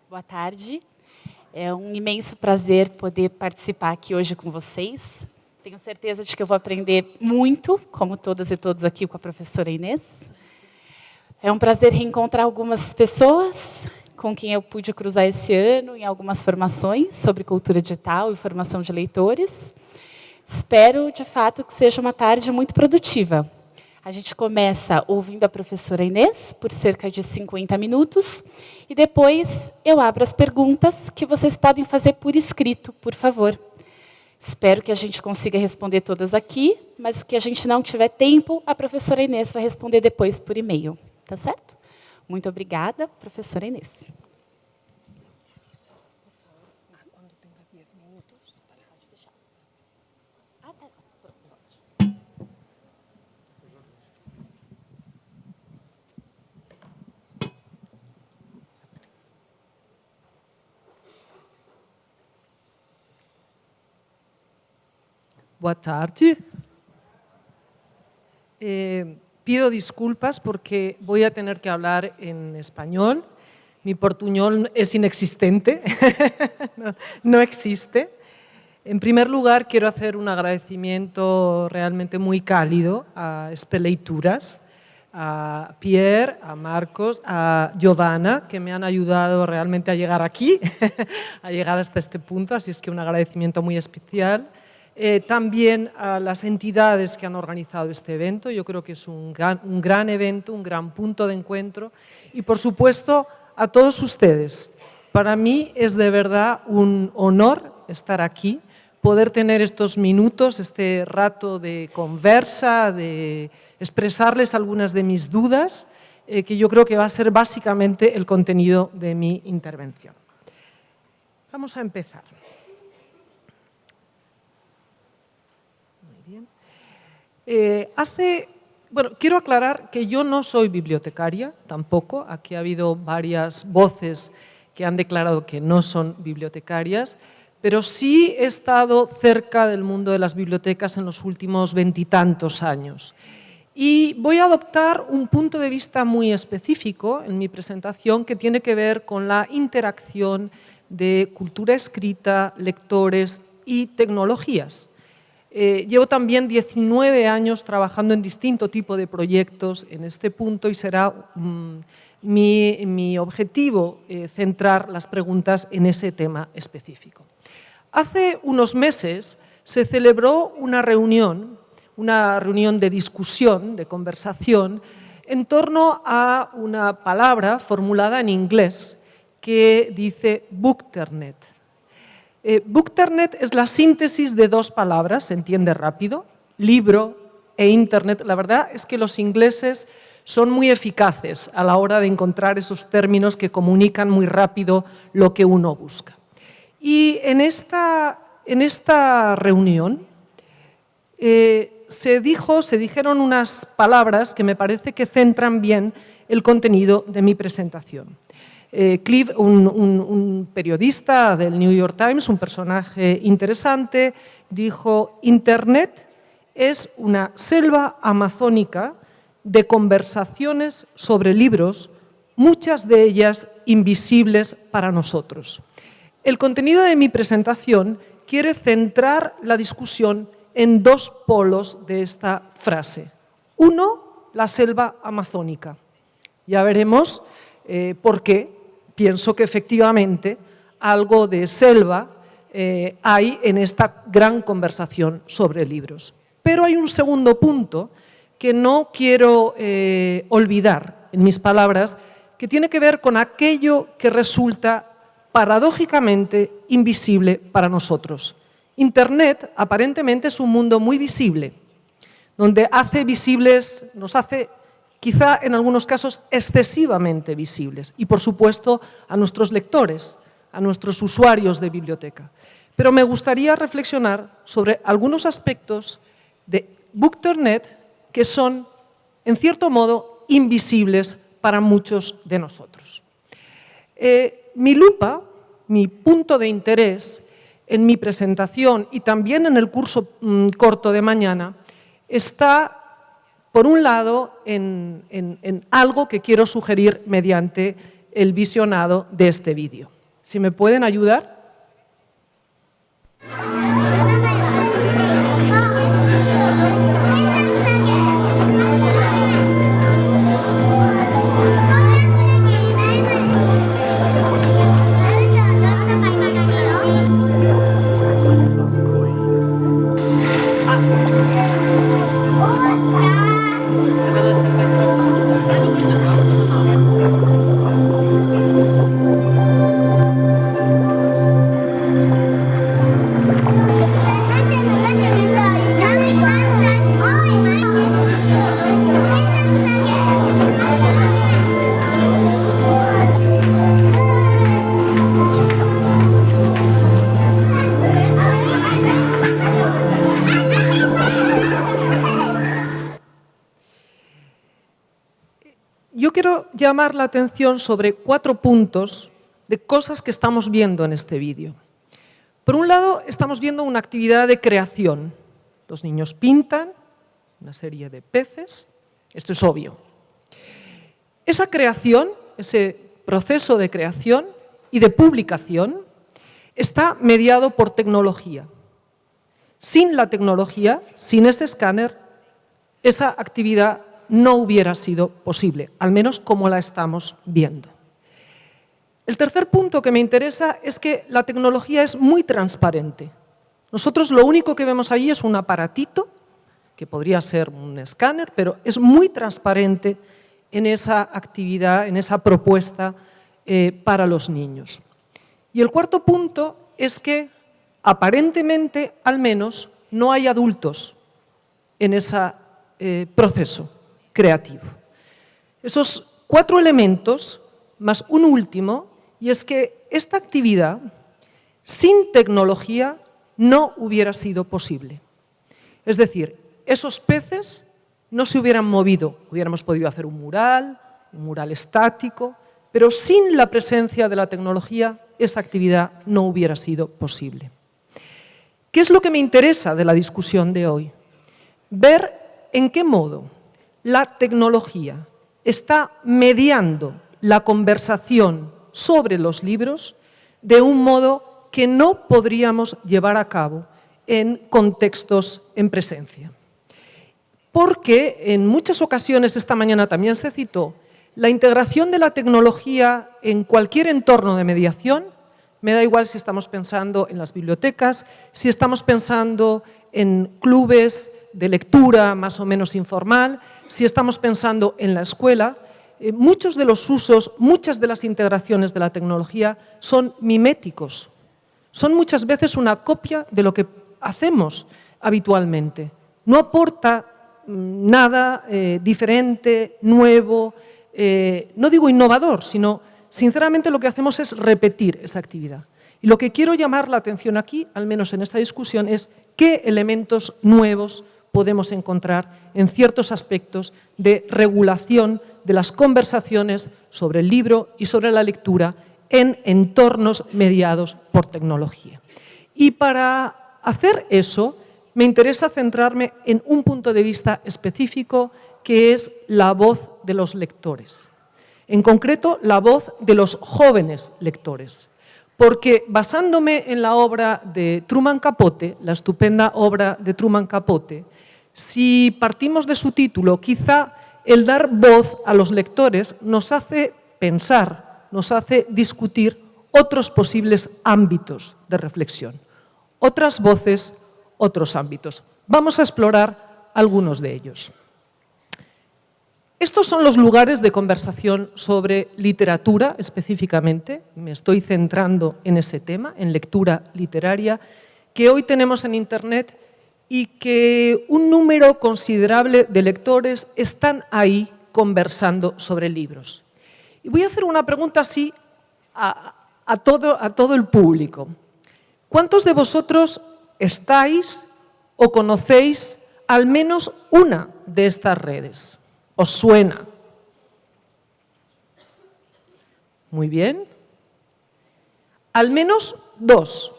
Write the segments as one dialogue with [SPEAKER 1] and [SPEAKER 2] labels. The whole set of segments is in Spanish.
[SPEAKER 1] Boa tarde. É um imenso prazer poder participar aqui hoje com vocês. Tenho certeza de que eu vou aprender muito, como todas e todos aqui, com a professora Inês. É um prazer reencontrar algumas pessoas com quem eu pude cruzar esse ano em algumas formações sobre cultura digital e formação de leitores. Espero, de fato, que seja uma tarde muito produtiva. A gente começa ouvindo a professora Inês por cerca de 50 minutos e depois eu abro as perguntas que vocês podem fazer por escrito, por favor. Espero que a gente consiga responder todas aqui, mas o que a gente não tiver tempo, a professora Inês vai responder depois por e-mail. Tá certo? Muito obrigada, professora Inês.
[SPEAKER 2] Boa tarde. Pido disculpas porque voy a tener que hablar en español. Mi portuñol es inexistente, no existe. En primer lugar, quiero hacer un agradecimiento realmente muy cálido a Espeleituras, a Pierre, a Marcos, a Giovanna, que me han ayudado realmente a llegar aquí, a llegar hasta este punto, así es que un agradecimiento muy especial. También a las entidades que han organizado este evento, yo creo que es un gran evento, un gran punto de encuentro y por supuesto a todos ustedes. Para mí es de verdad un honor estar aquí, poder tener estos minutos, este rato de conversa, de expresarles algunas de mis dudas, que yo creo que va a ser básicamente el contenido de mi intervención. Vamos a empezar. Quiero aclarar que yo no soy bibliotecaria, tampoco. Aquí ha habido varias voces que han declarado que no son bibliotecarias, pero sí he estado cerca del mundo de las bibliotecas en los últimos 20 y tantos años. Y voy a adoptar un punto de vista muy específico en mi presentación que tiene que ver con la interacción de cultura escrita, lectores y tecnologías. Llevo también 19 años trabajando en distinto tipo de proyectos en este punto y será mi objetivo centrar las preguntas en ese tema específico. Hace unos meses se celebró una reunión de discusión, de conversación, en torno a una palabra formulada en inglés que dice Bookternet. Bookternet es la síntesis de dos palabras, se entiende rápido, libro e internet. La verdad es que los ingleses son muy eficaces a la hora de encontrar esos términos que comunican muy rápido lo que uno busca. Y en esta reunión se dijeron unas palabras que me parece que centran bien el contenido de mi presentación. Clive, un periodista del New York Times, un personaje interesante, dijo: Internet es una selva amazónica de conversaciones sobre libros, muchas de ellas invisibles para nosotros. El contenido de mi presentación quiere centrar la discusión en dos polos de esta frase. Uno, la selva amazónica. Ya veremos por qué. Pienso que efectivamente algo de selva hay en esta gran conversación sobre libros. Pero hay un segundo punto que no quiero olvidar en mis palabras, que tiene que ver con aquello que resulta paradójicamente invisible para nosotros. Internet aparentemente es un mundo muy visible, donde nos hace quizá en algunos casos excesivamente visibles y, por supuesto, a nuestros lectores, a nuestros usuarios de biblioteca. Pero me gustaría reflexionar sobre algunos aspectos de Bookternet que son, en cierto modo, invisibles para muchos de nosotros. Mi lupa, mi punto de interés en mi presentación y también en el curso corto de mañana está, por un lado, en algo que quiero sugerir mediante el visionado de este vídeo. Si me pueden ayudar. Yo quiero llamar la atención sobre 4 puntos de cosas que estamos viendo en este vídeo. Por un lado, estamos viendo una actividad de creación. Los niños pintan una serie de peces, esto es obvio. Esa creación, ese proceso de creación y de publicación, está mediado por tecnología. Sin la tecnología, sin ese escáner, esa actividad no hubiera sido posible, al menos como la estamos viendo. El tercer punto que me interesa es que la tecnología es muy transparente. Nosotros lo único que vemos allí es un aparatito, que podría ser un escáner, pero es muy transparente en esa actividad, en esa propuesta para los niños. Y el cuarto punto es que, aparentemente, al menos, no hay adultos en ese proceso creativo. Esos 4 elementos, más un último, y es que esta actividad, sin tecnología, no hubiera sido posible. Es decir, esos peces no se hubieran movido. Hubiéramos podido hacer un mural estático, pero sin la presencia de la tecnología, esa actividad no hubiera sido posible. ¿Qué es lo que me interesa de la discusión de hoy? Ver en qué modo la tecnología está mediando la conversación sobre los libros de un modo que no podríamos llevar a cabo en contextos en presencia. Porque en muchas ocasiones, esta mañana también se citó, la integración de la tecnología en cualquier entorno de mediación, me da igual si estamos pensando en las bibliotecas, si estamos pensando en clubes de lectura más o menos informal, si estamos pensando en la escuela, muchos de los usos, muchas de las integraciones de la tecnología son miméticos. Son muchas veces una copia de lo que hacemos habitualmente. No aporta nada diferente, nuevo, no digo innovador, sino sinceramente lo que hacemos es repetir esa actividad. Y lo que quiero llamar la atención aquí, al menos en esta discusión, es qué elementos nuevos podemos encontrar en ciertos aspectos de regulación de las conversaciones sobre el libro y sobre la lectura en entornos mediados por tecnología. Y para hacer eso, me interesa centrarme en un punto de vista específico que es la voz de los lectores. En concreto, la voz de los jóvenes lectores. Porque basándome en la obra de Truman Capote, la estupenda obra de Truman Capote, si partimos de su título, quizá el dar voz a los lectores nos hace pensar, nos hace discutir otros posibles ámbitos de reflexión, otras voces, otros ámbitos. Vamos a explorar algunos de ellos. Estos son los lugares de conversación sobre literatura, específicamente. Me estoy centrando en ese tema, en lectura literaria, que hoy tenemos en Internet y que un número considerable de lectores están ahí conversando sobre libros. Y voy a hacer una pregunta así a todo el público. ¿Cuántos de vosotros estáis o conocéis al menos una de estas redes? ¿Os suena? Muy bien. Al menos 2.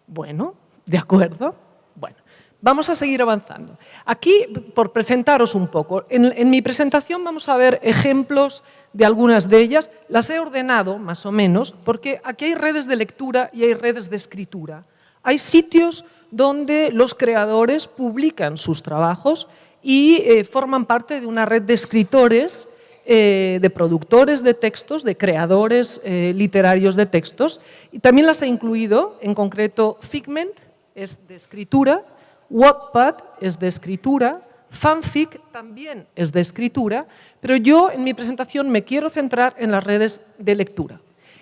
[SPEAKER 2] Bueno, de acuerdo. Bueno, Vamos a seguir avanzando. Aquí, por presentaros un poco, en mi presentación vamos a ver ejemplos de algunas de ellas. Las he ordenado, más o menos, porque aquí hay redes de lectura y hay redes de escritura. Hay sitios donde los creadores publican sus trabajos y forman parte de una red de escritores, de productores de textos, de creadores literarios de textos. Y también las he incluido, en concreto Figment, es de escritura, Wattpad es de escritura, Fanfic también es de escritura, pero yo en mi presentación me quiero centrar en las redes de lectura.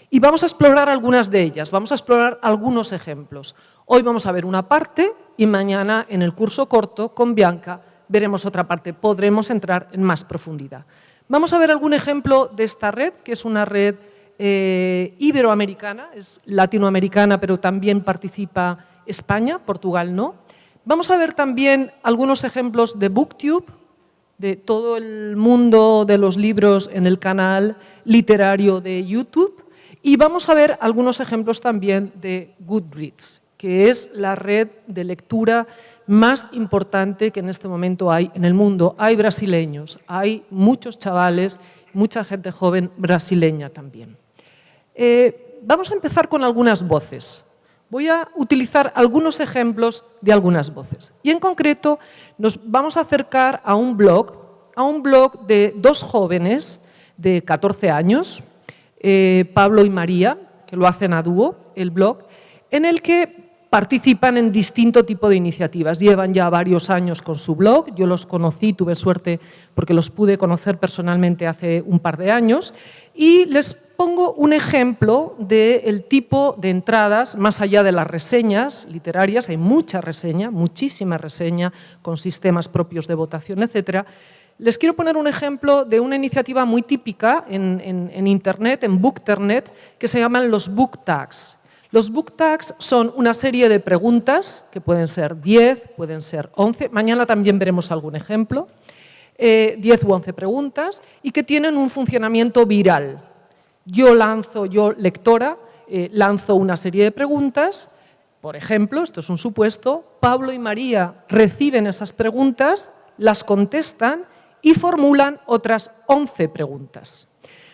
[SPEAKER 2] Y vamos a explorar algunas de ellas, vamos a explorar algunos ejemplos. Hoy vamos a ver una parte y mañana en el curso corto con Bianca veremos otra parte, podremos entrar en más profundidad. Vamos a ver algún ejemplo de esta red, que es una red iberoamericana, es latinoamericana, pero también participa España, Portugal no. Vamos a ver también algunos ejemplos de BookTube, de todo el mundo de los libros en el canal literario de YouTube, y vamos a ver algunos ejemplos también de Goodreads, que es la red de lectura más importante que en este momento hay en el mundo. Hay brasileños, hay muchos chavales, mucha gente joven brasileña también. Vamos a empezar con algunas voces. Voy a utilizar algunos ejemplos de algunas voces. Y en concreto nos vamos a acercar a un blog de dos jóvenes de 14 años, Pablo y María, que lo hacen a dúo, el blog, en el que participan en distinto tipo de iniciativas. Llevan ya varios años con su blog, yo los conocí, tuve suerte porque los pude conocer personalmente hace un par de años, y les pongo un ejemplo del tipo de entradas, más allá de las reseñas literarias, hay mucha reseña, muchísima reseña, con sistemas propios de votación, etc. Les quiero poner un ejemplo de una iniciativa muy típica en Internet, en Bookternet, que se llaman los book tags. Los book tags son una serie de preguntas, que pueden ser 10, pueden ser 11, mañana también veremos algún ejemplo, 10 u 11 preguntas, y que tienen un funcionamiento viral. Yo, lectora, lanzo una serie de preguntas, por ejemplo, esto es un supuesto, Pablo y María reciben esas preguntas, las contestan y formulan otras 11 preguntas.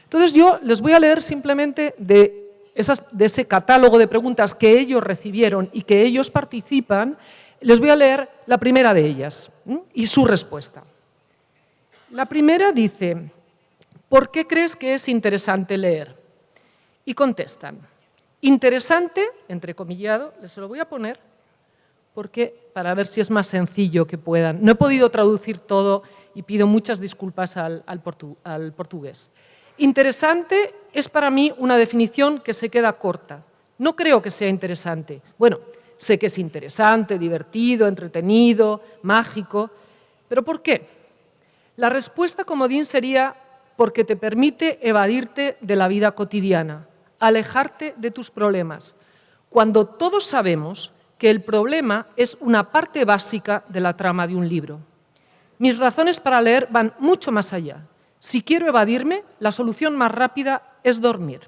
[SPEAKER 2] Entonces yo les voy a leer simplemente de ese catálogo de preguntas que ellos recibieron y que ellos participan, les voy a leer la primera de ellas y su respuesta. La primera dice: ¿por qué crees que es interesante leer? Y contestan, interesante, entrecomillado, les lo voy a poner para ver si es más sencillo que puedan. No he podido traducir todo y pido muchas disculpas al portugués. Interesante es para mí una definición que se queda corta. No creo que sea interesante. Bueno, sé que es interesante, divertido, entretenido, mágico, pero ¿por qué? La respuesta comodín sería porque te permite evadirte de la vida cotidiana, alejarte de tus problemas, cuando todos sabemos que el problema es una parte básica de la trama de un libro. Mis razones para leer van mucho más allá. Si quiero evadirme, la solución más rápida es dormir.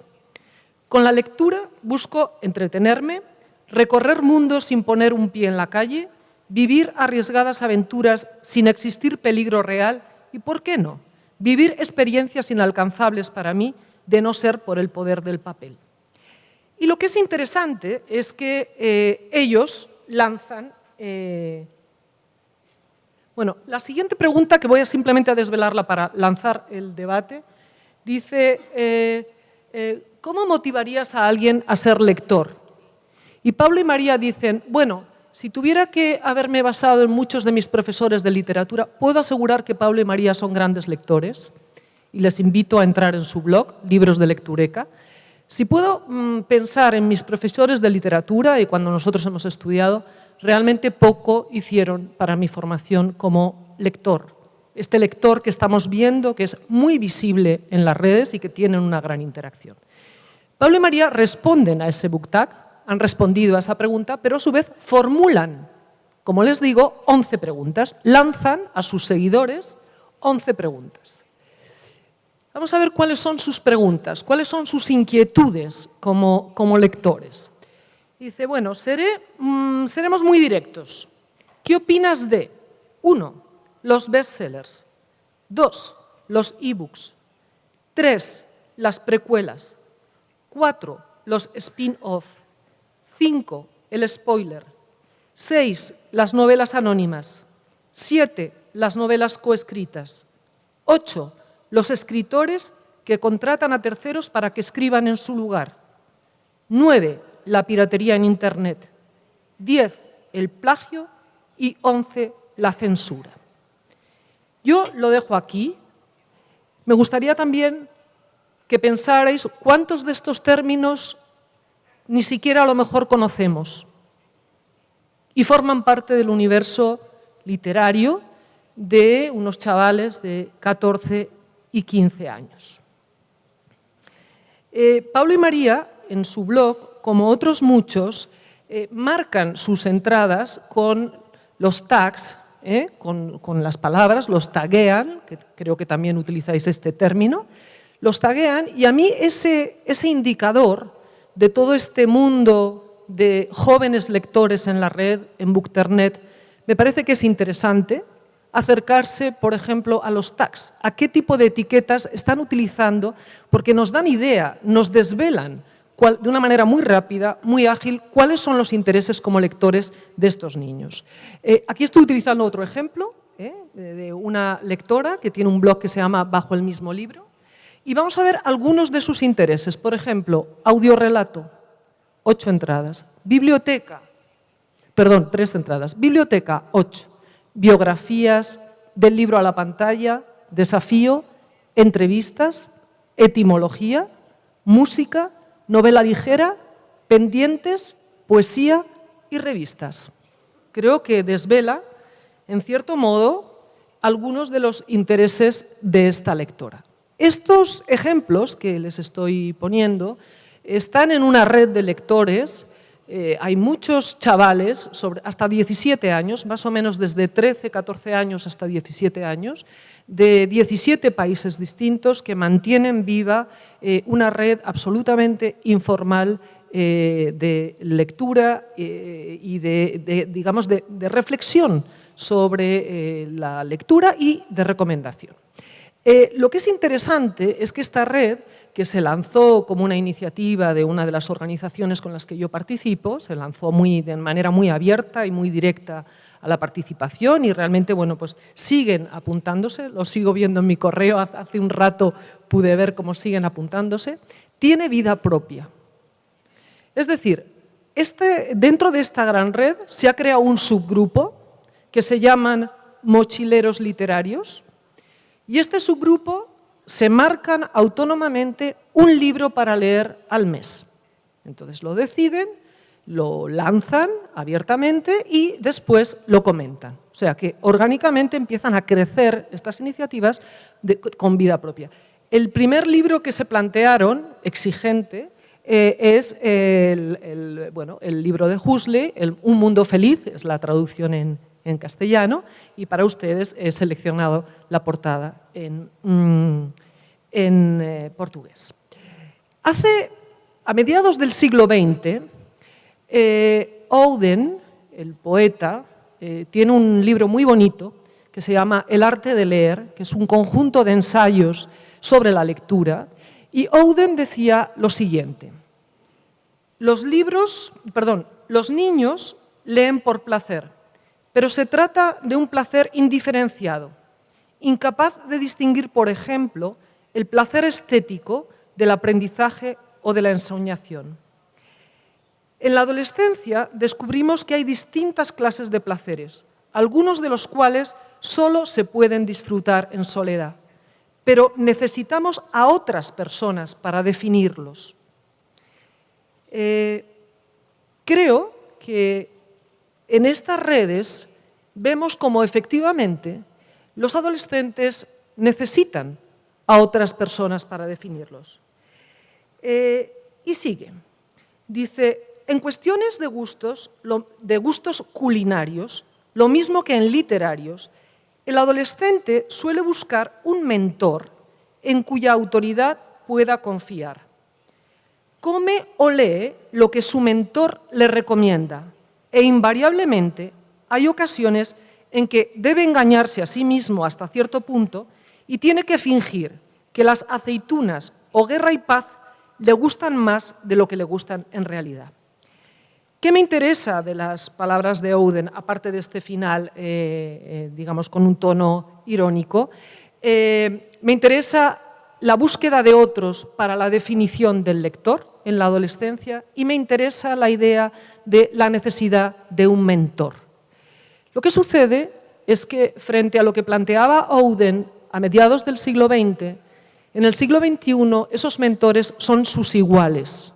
[SPEAKER 2] Con la lectura busco entretenerme, recorrer mundos sin poner un pie en la calle, vivir arriesgadas aventuras sin existir peligro real y, ¿por qué no?, vivir experiencias inalcanzables para mí de no ser por el poder del papel. Y lo que es interesante es que ellos lanzan... la siguiente pregunta, que voy a simplemente a desvelarla para lanzar el debate, dice, ¿cómo motivarías a alguien a ser lector? Y Pablo y María dicen, bueno, si tuviera que haberme basado en muchos de mis profesores de literatura, puedo asegurar que Pablo y María son grandes lectores y les invito a entrar en su blog, Libros de Lectureca. Si puedo pensar en mis profesores de literatura y cuando nosotros hemos estudiado, realmente poco hicieron para mi formación como lector. Este lector que estamos viendo, que es muy visible en las redes y que tienen una gran interacción. Pablo y María responden a ese book tag, han respondido a esa pregunta, pero a su vez formulan, como les digo, 11 preguntas. Lanzan a sus seguidores 11 preguntas. Vamos a ver cuáles son sus preguntas, cuáles son sus inquietudes como lectores. Dice, bueno, seremos muy directos. ¿Qué opinas de 1. Los bestsellers, 2. Los ebooks, 3. Las precuelas, 4. Los spin-off, 5. El spoiler, 6. Las novelas anónimas, 7. Las novelas coescritas, 8. Los escritores que contratan a terceros para que escriban en su lugar, 9. La piratería en Internet, 10. El plagio y 11. La censura. Yo lo dejo aquí. Me gustaría también que pensarais cuántos de estos términos ni siquiera a lo mejor conocemos y forman parte del universo literario de unos chavales de 14 y 15 años. Pablo y María, en su blog, como otros muchos, marcan sus entradas con los tags, con las palabras, los taguean, que creo que también utilizáis este término, los taguean, y a mí ese indicador de todo este mundo de jóvenes lectores en la red, en Bookternet, me parece que es interesante acercarse, por ejemplo, a los tags, a qué tipo de etiquetas están utilizando, porque nos dan idea, nos desvelan de una manera muy rápida, muy ágil, cuáles son los intereses como lectores de estos niños. Aquí estoy utilizando otro ejemplo de una lectora que tiene un blog que se llama Bajo el mismo libro, y vamos a ver algunos de sus intereses. Por ejemplo, audiorelato, 8 entradas, biblioteca, perdón, 3 entradas, biblioteca, 8, biografías, del libro a la pantalla, desafío, entrevistas, etimología, música, novela ligera, pendientes, poesía y revistas. Creo que desvela, en cierto modo, algunos de los intereses de esta lectora. Estos ejemplos que les estoy poniendo están en una red de lectores. Hay muchos chavales, hasta 17 años, más o menos desde 13, 14 años hasta 17 años, de 17 países distintos que mantienen viva una red absolutamente informal de lectura y digamos, de reflexión sobre la lectura y de recomendación. Lo que es interesante es que esta red, que se lanzó como una iniciativa de una de las organizaciones con las que yo participo, se lanzó de manera muy abierta y muy directa a la participación, y realmente, bueno, pues siguen apuntándose, lo sigo viendo en mi correo, hace un rato pude ver cómo siguen apuntándose, tiene vida propia. Es decir, dentro de esta gran red se ha creado un subgrupo que se llaman mochileros literarios, y este subgrupo se marcan autónomamente un libro para leer al mes. Entonces lo deciden, lo lanzan abiertamente y después lo comentan. O sea que orgánicamente empiezan a crecer estas iniciativas con vida propia. El primer libro que se plantearon, exigente, es el libro de Huxley, Un mundo feliz, es la traducción en castellano, y para ustedes he seleccionado la portada en portugués. A mediados del siglo XX, Auden, el poeta, tiene un libro muy bonito que se llama El arte de leer, que es un conjunto de ensayos sobre la lectura, y Auden decía lo siguiente: los niños leen por placer, pero se trata de un placer indiferenciado, incapaz de distinguir, por ejemplo, el placer estético del aprendizaje o de la ensoñación. En la adolescencia descubrimos que hay distintas clases de placeres, algunos de los cuales solo se pueden disfrutar en soledad, pero necesitamos a otras personas para definirlos. Creo que en estas redes vemos cómo efectivamente los adolescentes necesitan a otras personas para definirlos. Y sigue. Dice, en cuestiones de gustos culinarios, lo mismo que en literarios, el adolescente suele buscar un mentor en cuya autoridad pueda confiar. Come o lee lo que su mentor le recomienda e invariablemente hay ocasiones en que debe engañarse a sí mismo hasta cierto punto y tiene que fingir que las aceitunas o Guerra y Paz le gustan más de lo que le gustan en realidad. ¿Qué me interesa de las palabras de Auden, aparte de este final, digamos, con un tono irónico? Me interesa la búsqueda de otros para la definición del lector en la adolescencia y me interesa la idea de la necesidad de un mentor. Lo que sucede es que, frente a lo que planteaba Auden a mediados del siglo XX, en el siglo XXI esos mentores son sus iguales,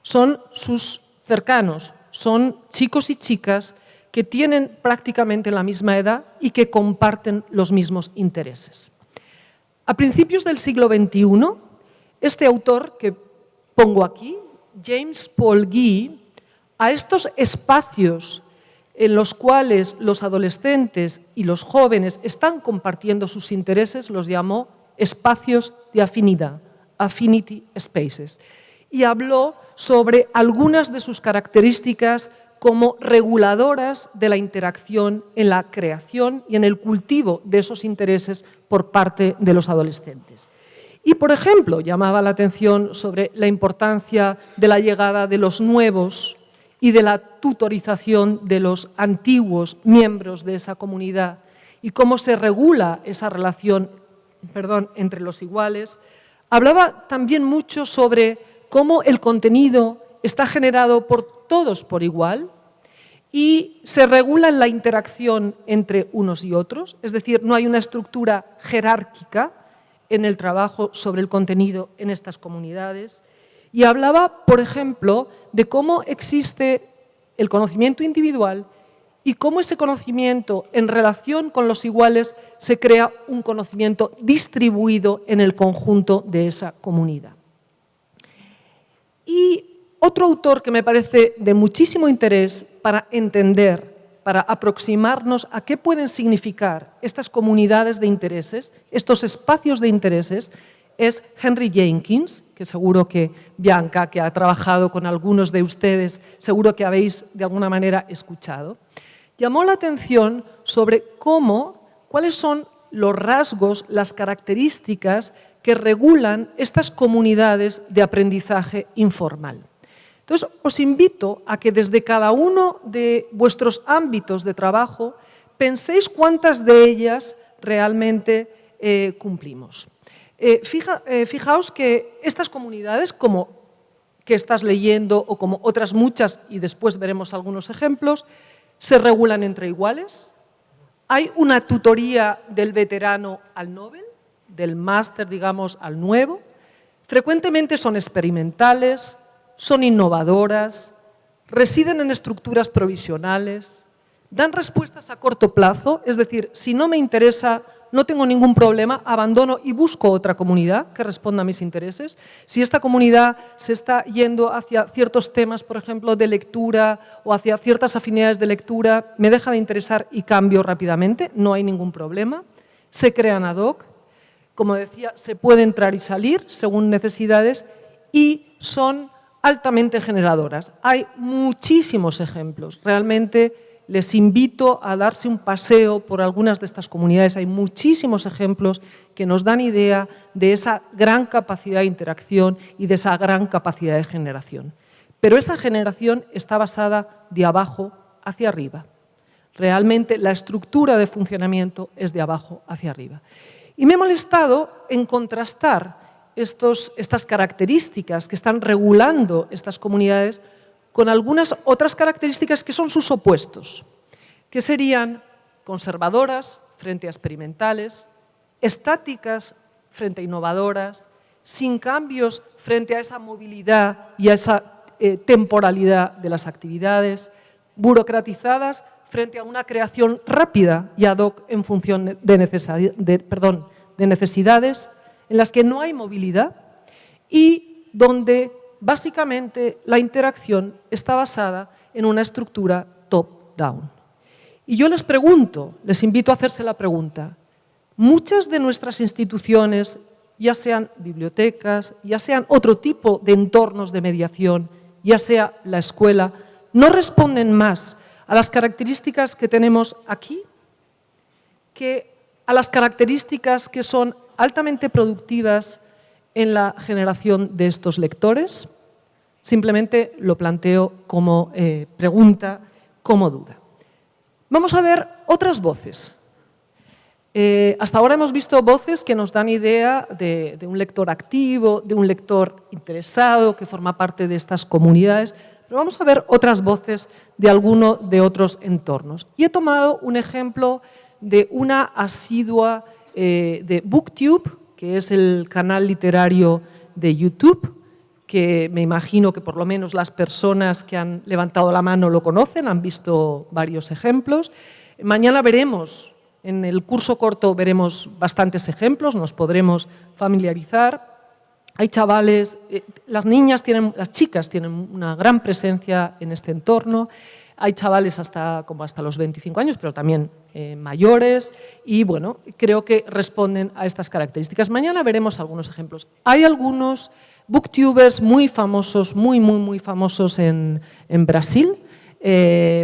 [SPEAKER 2] son sus cercanos, son chicos y chicas que tienen prácticamente la misma edad y que comparten los mismos intereses. A principios del siglo XXI, este autor que pongo aquí, James Paul Gee, a estos espacios en los cuales los adolescentes y los jóvenes están compartiendo sus intereses, los llamó espacios de afinidad, affinity spaces, y habló sobre algunas de sus características como reguladoras de la interacción en la creación y en el cultivo de esos intereses por parte de los adolescentes. Y, por ejemplo, llamaba la atención sobre la importancia de la llegada de los nuevos y de la tutorización de los antiguos miembros de esa comunidad y cómo se regula esa relación, entre los iguales. Hablaba también mucho sobre cómo el contenido está generado por todos por igual y se regula la interacción entre unos y otros, es decir, no hay una estructura jerárquica en el trabajo sobre el contenido en estas comunidades. Y hablaba, por ejemplo, de cómo existe el conocimiento individual y cómo ese conocimiento, en relación con los iguales, se crea un conocimiento distribuido en el conjunto de esa comunidad. Y otro autor que me parece de muchísimo interés para entender, para aproximarnos a qué pueden significar estas comunidades de intereses, estos espacios de intereses, es Henry Jenkins, que seguro que Bianca, que ha trabajado con algunos de ustedes, seguro que habéis de alguna manera escuchado. Llamó la atención sobre cuáles son los rasgos, las características que regulan estas comunidades de aprendizaje informal. Entonces, os invito a que desde cada uno de vuestros ámbitos de trabajo penséis cuántas de ellas realmente cumplimos. Fijaos que estas comunidades, como que estás leyendo o como otras muchas, y después veremos algunos ejemplos, se regulan entre iguales. Hay una tutoría del veterano al novel, del máster, digamos, al nuevo. Frecuentemente son experimentales, son innovadoras, residen en estructuras provisionales, dan respuestas a corto plazo, es decir, si no me interesa, no tengo ningún problema, abandono y busco otra comunidad que responda a mis intereses. Si esta comunidad se está yendo hacia ciertos temas, por ejemplo, de lectura o hacia ciertas afinidades de lectura, me deja de interesar y cambio rápidamente, no hay ningún problema. Se crean ad hoc, como decía, se puede entrar y salir según necesidades y son altamente generadoras. Hay muchísimos ejemplos, realmente. Les invito a darse un paseo por algunas de estas comunidades. Hay muchísimos ejemplos que nos dan idea de esa gran capacidad de interacción y de esa gran capacidad de generación. Pero esa generación está basada de abajo hacia arriba. Realmente la estructura de funcionamiento es de abajo hacia arriba. Y me he molestado en contrastar estas características que están regulando estas comunidades con algunas otras características que son sus opuestos, que serían conservadoras frente a experimentales, estáticas frente a innovadoras, sin cambios frente a esa movilidad y a esa temporalidad de las actividades, burocratizadas frente a una creación rápida y ad hoc en función de necesidades, en las que no hay movilidad y donde básicamente, la interacción está basada en una estructura top-down. Y yo les pregunto, les invito a hacerse la pregunta, muchas de nuestras instituciones, ya sean bibliotecas, ya sean otro tipo de entornos de mediación, ya sea la escuela, no responden más a las características que tenemos aquí que a las características que son altamente productivas en la generación de estos lectores? Simplemente lo planteo como pregunta, como duda. Vamos a ver otras voces. Hasta ahora hemos visto voces que nos dan idea de un lector activo, de un lector interesado, que forma parte de estas comunidades, pero vamos a ver otras voces de alguno de otros entornos. Y he tomado un ejemplo de una asidua de BookTube, que es el canal literario de YouTube, que me imagino que por lo menos las personas que han levantado la mano lo conocen, han visto varios ejemplos. Mañana veremos, en el curso corto veremos bastantes ejemplos, nos podremos familiarizar. Hay chavales, las chicas tienen una gran presencia en este entorno. Hay chavales hasta los 25 años, pero también mayores, y bueno, creo que responden a estas características. Mañana veremos algunos ejemplos. Hay algunos booktubers muy famosos, muy famosos en Brasil.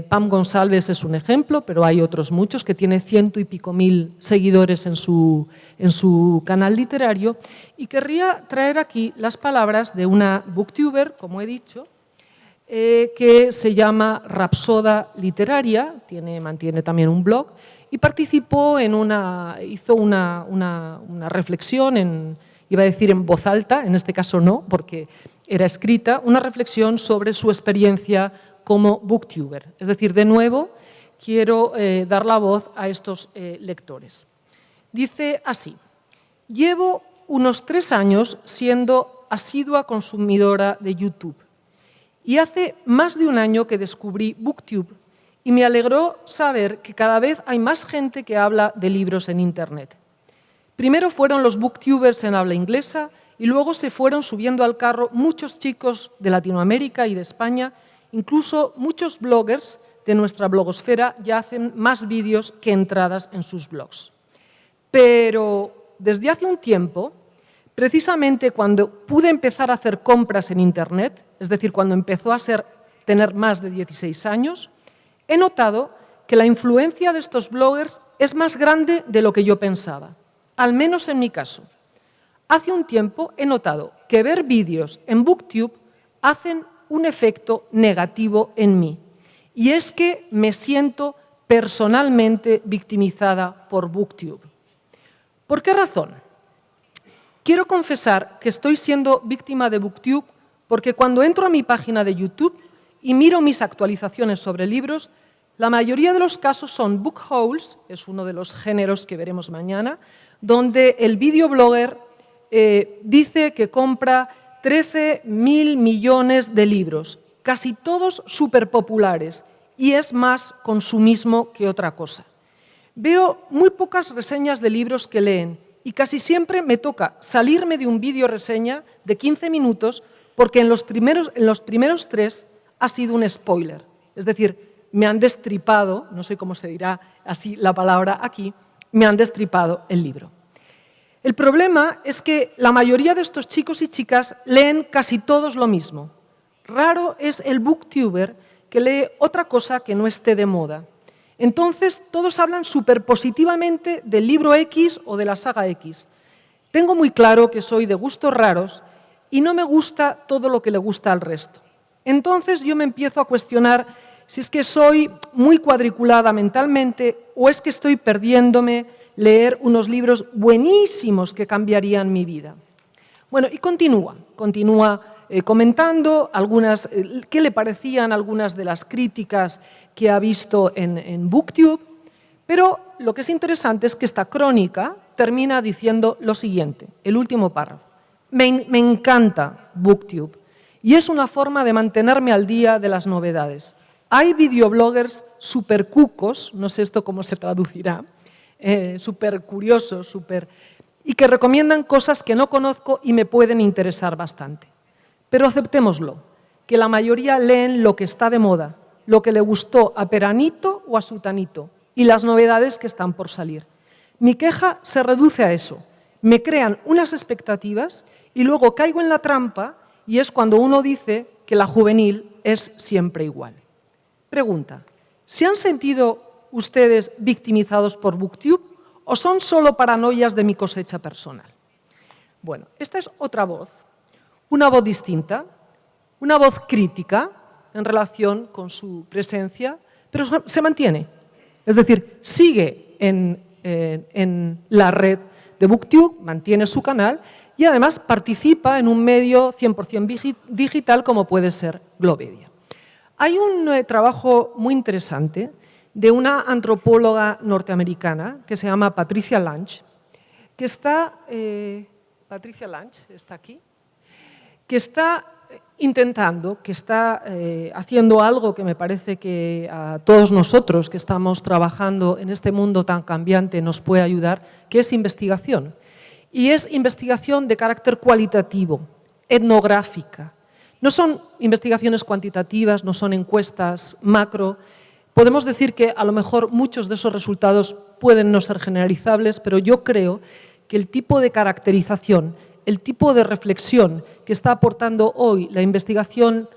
[SPEAKER 2] Pam Gonçalves es un ejemplo, pero hay otros muchos que tiene 100 y pico mil seguidores en su canal literario. Y querría traer aquí las palabras de una booktuber, como he dicho, que se llama Rapsoda Literaria, mantiene también un blog, y participó hizo una reflexión, iba a decir en voz alta, en este caso no, porque era escrita, una reflexión sobre su experiencia como booktuber. Es decir, de nuevo, quiero dar la voz a estos lectores. Dice así: llevo unos 3 años siendo asidua consumidora de YouTube y hace más de un año que descubrí BookTube y me alegró saber que cada vez hay más gente que habla de libros en Internet. Primero fueron los booktubers en habla inglesa y luego se fueron subiendo al carro muchos chicos de Latinoamérica y de España. Incluso muchos bloggers de nuestra blogosfera ya hacen más vídeos que entradas en sus blogs. Pero desde hace un tiempo, precisamente cuando pude empezar a hacer compras en Internet, es decir, cuando empezó a tener más de 16 años, he notado que la influencia de estos bloggers es más grande de lo que yo pensaba, al menos en mi caso. Hace un tiempo he notado que ver vídeos en BookTube hacen un efecto negativo en mí, y es que me siento personalmente victimizada por BookTube. ¿Por qué razón? Quiero confesar que estoy siendo víctima de BookTube porque cuando entro a mi página de YouTube y miro mis actualizaciones sobre libros, la mayoría de los casos son book hauls, es uno de los géneros que veremos mañana, donde el videoblogger dice que compra 13.000 millones de libros, casi todos superpopulares, y es más consumismo que otra cosa. Veo muy pocas reseñas de libros que leen y casi siempre me toca salirme de un vídeo reseña de 15 minutos porque en los primeros 3 ha sido un spoiler. Es decir, me han destripado, no sé cómo se dirá así la palabra aquí, me han destripado el libro. El problema es que la mayoría de estos chicos y chicas leen casi todos lo mismo. Raro es el booktuber que lee otra cosa que no esté de moda. Entonces, todos hablan súper positivamente del libro X o de la saga X. Tengo muy claro que soy de gustos raros y no me gusta todo lo que le gusta al resto. Entonces, yo me empiezo a cuestionar si es que soy muy cuadriculada mentalmente o es que estoy perdiéndome leer unos libros buenísimos que cambiarían mi vida. Bueno, y continúa comentando qué le parecían algunas de las críticas que ha visto en BookTube, pero lo que es interesante es que esta crónica termina diciendo lo siguiente, el último párrafo. Me encanta BookTube y es una forma de mantenerme al día de las novedades. Hay videobloggers súper cucos, no sé esto cómo se traducirá, súper curiosos, y que recomiendan cosas que no conozco y me pueden interesar bastante. Pero aceptémoslo, que la mayoría leen lo que está de moda, lo que le gustó a Peranito o a Sutanito y las novedades que están por salir. Mi queja se reduce a eso. Me crean unas expectativas y luego caigo en la trampa y es cuando uno dice que la juvenil es siempre igual. Pregunta, ¿Se han sentido ustedes victimizados por BookTube o son solo paranoias de mi cosecha personal? Bueno, esta es otra voz, una voz distinta, una voz crítica en relación con su presencia, pero se mantiene. Es decir, sigue en la red de BookTube, mantiene su canal y además participa en un medio 100% digital como puede ser Globedia. Hay un trabajo muy interesante de una antropóloga norteamericana que se llama Patricia Lange, que está, Patricia Lange está aquí, que está intentando, que está haciendo algo que me parece que a todos nosotros que estamos trabajando en este mundo tan cambiante nos puede ayudar, que es investigación. Y es investigación de carácter cualitativo, etnográfica. No son investigaciones cuantitativas, no son encuestas macro. Podemos decir que a lo mejor muchos de esos resultados pueden no ser generalizables, pero yo creo que el tipo de caracterización, el tipo de reflexión que está aportando hoy la investigación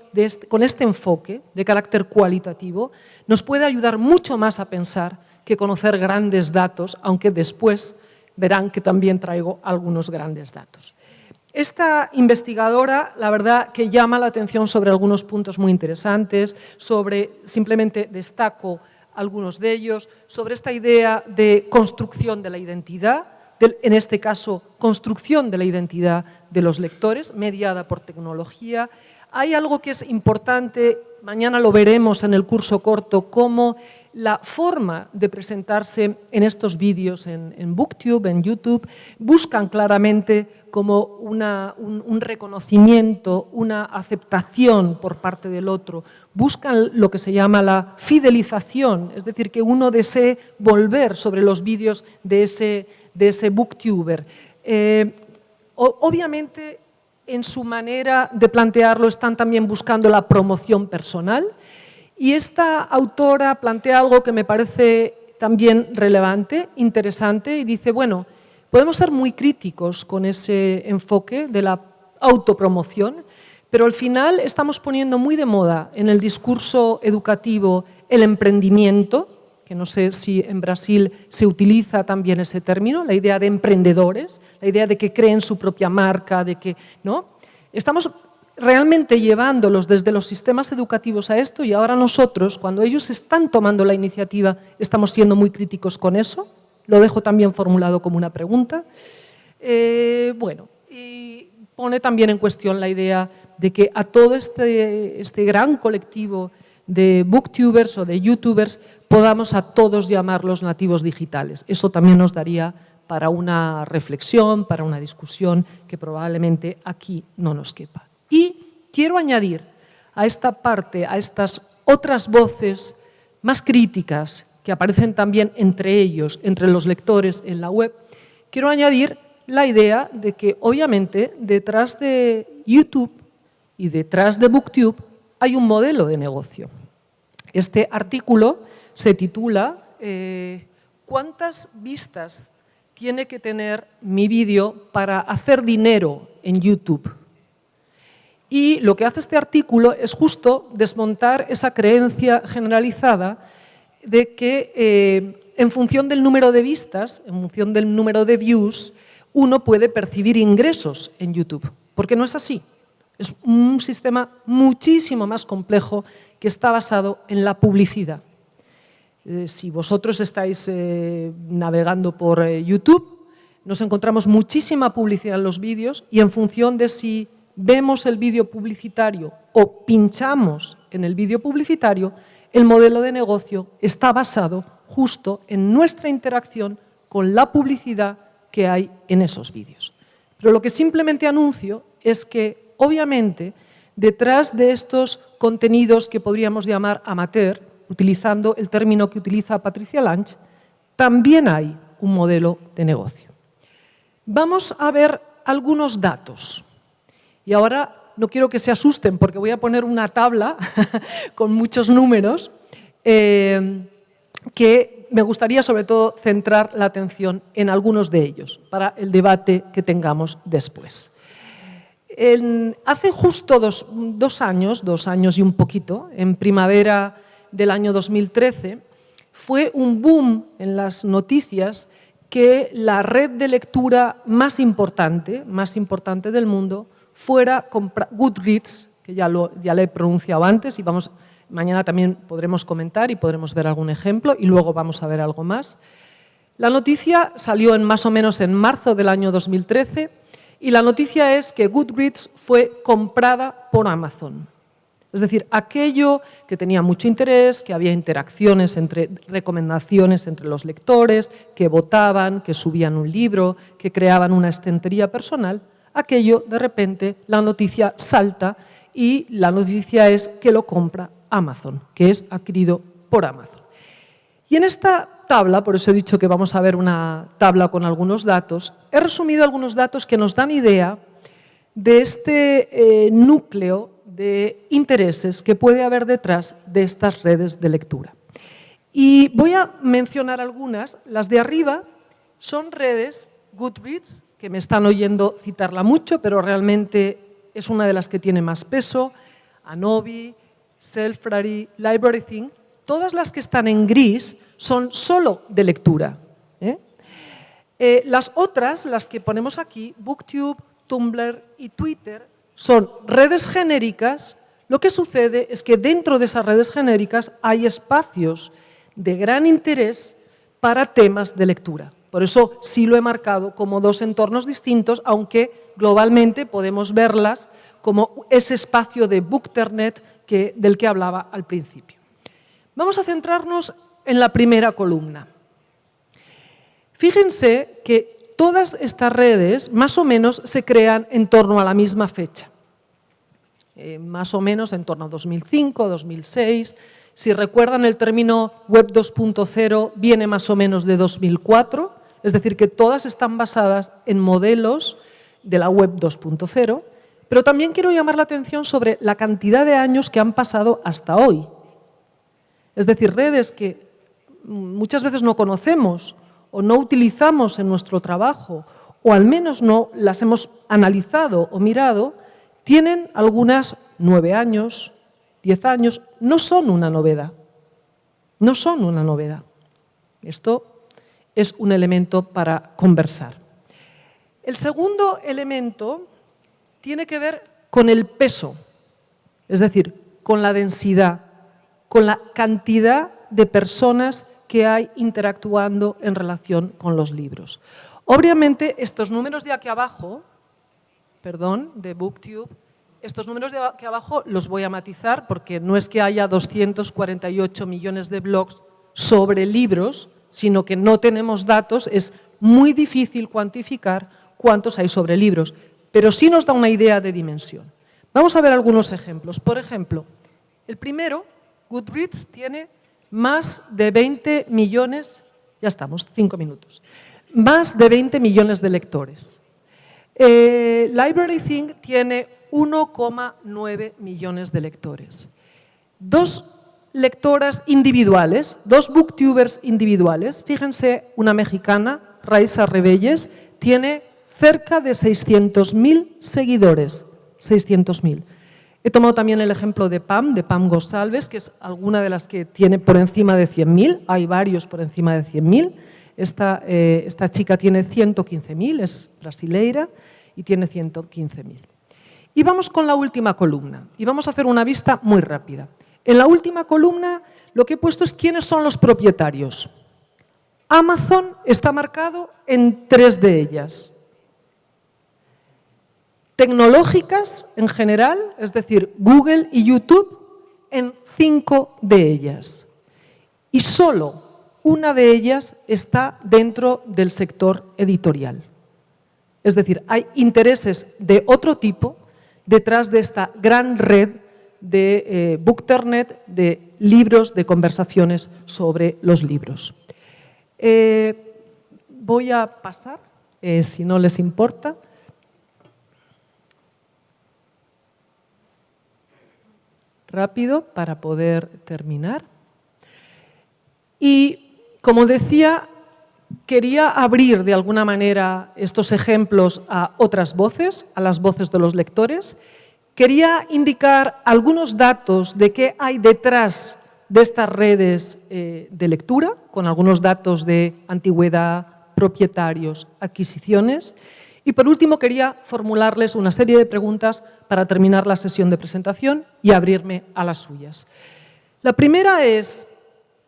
[SPEAKER 2] con este enfoque de carácter cualitativo nos puede ayudar mucho más a pensar que conocer grandes datos, aunque después verán que también traigo algunos grandes datos. Esta investigadora, la verdad, que llama la atención sobre algunos puntos muy interesantes, simplemente destaco algunos de ellos, sobre esta idea de construcción de la identidad, en este caso, construcción de la identidad de los lectores, mediada por tecnología. Hay algo que es importante, mañana lo veremos en el curso corto, cómo la forma de presentarse en estos vídeos en BookTube, en YouTube, buscan claramente como un reconocimiento, una aceptación por parte del otro, buscan lo que se llama la fidelización, es decir, que uno desee volver sobre los vídeos de ese booktuber. Obviamente, en su manera de plantearlo están también buscando la promoción personal y esta autora plantea algo que me parece también relevante, interesante y dice, bueno, podemos ser muy críticos con ese enfoque de la autopromoción, pero al final estamos poniendo muy de moda en el discurso educativo el emprendimiento, que no sé si en Brasil se utiliza también ese término, la idea de emprendedores, la idea de que creen su propia marca, de que, ¿no? Estamos realmente llevándolos desde los sistemas educativos a esto y ahora nosotros, cuando ellos están tomando la iniciativa, estamos siendo muy críticos con eso. Lo dejo también formulado como una pregunta. Bueno, y pone también en cuestión la idea de que a todo este gran colectivo de booktubers o de youtubers podamos a todos llamarlos nativos digitales. Eso también nos daría para una reflexión, para una discusión que probablemente aquí no nos quepa. Y quiero añadir a esta parte, a estas otras voces más críticas que aparecen también entre ellos, entre los lectores en la web, quiero añadir la idea de que obviamente detrás de YouTube y detrás de BookTube hay un modelo de negocio. Este artículo se titula ¿Cuántas vistas tiene que tener mi vídeo para hacer dinero en YouTube? Y lo que hace este artículo es justo desmontar esa creencia generalizada de que en función del número de vistas, en función del número de views, uno puede percibir ingresos en YouTube, porque no es así. Es un sistema muchísimo más complejo que está basado en la publicidad. Si vosotros estáis navegando por YouTube, nos encontramos muchísima publicidad en los vídeos y en función de si vemos el vídeo publicitario o pinchamos en el vídeo publicitario, el modelo de negocio está basado justo en nuestra interacción con la publicidad que hay en esos vídeos. Pero lo que simplemente anuncio es que, obviamente, detrás de estos contenidos que podríamos llamar amateur, utilizando el término que utiliza Patricia Lange, también hay un modelo de negocio. Vamos a ver algunos datos. Y ahora no quiero que se asusten porque voy a poner una tabla con muchos números que me gustaría sobre todo centrar la atención en algunos de ellos para el debate que tengamos después. Hace justo dos años y un poquito, en primavera del año 2013, fue un boom en las noticias que la red de lectura más importante del mundo fuera Goodreads, que ya lo he pronunciado antes y mañana también podremos comentar y podremos ver algún ejemplo y luego vamos a ver algo más. La noticia salió más o menos en marzo del año 2013 y la noticia es que Goodreads fue comprada por Amazon. Es decir, aquello que tenía mucho interés, que había interacciones recomendaciones entre los lectores, que votaban, que subían un libro, que creaban una estantería personal, aquello de repente la noticia salta y la noticia es que lo compra Amazon, que es adquirido por Amazon. Y en esta tabla, por eso he dicho que vamos a ver una tabla con algunos datos, he resumido algunos datos que nos dan idea de este núcleo de intereses que puede haber detrás de estas redes de lectura. Y voy a mencionar algunas. Las de arriba son redes Goodreads, que me están oyendo citarla mucho, pero realmente es una de las que tiene más peso, Anobi, Selfrary, LibraryThing. Todas las que están en gris son solo de lectura. Las otras, las que ponemos aquí, BookTube, Tumblr y Twitter, son redes genéricas. Lo que sucede es que dentro de esas redes genéricas hay espacios de gran interés para temas de lectura. Por eso sí lo he marcado como dos entornos distintos, aunque globalmente podemos verlas como ese espacio de Bookternet del que hablaba al principio. Vamos a centrarnos en la primera columna. Fíjense que todas estas redes más o menos se crean en torno a la misma fecha. Más o menos en torno a 2005, 2006. Si recuerdan, el término Web 2.0 viene más o menos de 2004, es decir, que todas están basadas en modelos de la Web 2.0, pero también quiero llamar la atención sobre la cantidad de años que han pasado hasta hoy. Es decir, redes que muchas veces no conocemos o no utilizamos en nuestro trabajo, o al menos no las hemos analizado o mirado, tienen algunas 9 años, 10 años, no son una novedad. No son una novedad. Esto es un elemento para conversar. El segundo elemento tiene que ver con el peso, es decir, con la densidad, con la cantidad de personas que hay interactuando en relación con los libros. Obviamente, estos números de aquí abajo, de BookTube, estos números de aquí abajo los voy a matizar porque no es que haya 248 millones de blogs sobre libros, sino que no tenemos datos, es muy difícil cuantificar cuántos hay sobre libros, pero sí nos da una idea de dimensión. Vamos a ver algunos ejemplos. Por ejemplo, el primero, Goodreads, tiene más de 20 millones, ya estamos, 5 minutos, más de 20 millones de lectores. LibraryThing tiene 1,9 millones de lectores. Dos lectoras individuales, dos booktubers individuales, fíjense, una mexicana, Raiza Rebelles, tiene cerca de 600.000 seguidores, 600.000. He tomado también el ejemplo de Pam González, que es alguna de las que tiene por encima de 100.000, hay varios por encima de 100.000. Esta chica tiene 115.000, es brasileira y tiene 115.000. Y vamos con la última columna y vamos a hacer una vista muy rápida. En la última columna lo que he puesto es quiénes son los propietarios. Amazon está marcado en 3 de ellas. Tecnológicas en general, es decir, Google y YouTube, en 5 de ellas. Y solo una de ellas está dentro del sector editorial. Es decir, hay intereses de otro tipo detrás de esta gran red de Bookternet, de libros, de conversaciones sobre los libros. Voy a pasar, si no les importa. Rápido para poder terminar. Y, como decía, quería abrir de alguna manera estos ejemplos a otras voces, a las voces de los lectores. Quería indicar algunos datos de qué hay detrás de estas redes de lectura, con algunos datos de antigüedad, propietarios, adquisiciones. Y por último, quería formularles una serie de preguntas para terminar la sesión de presentación y abrirme a las suyas. La primera es,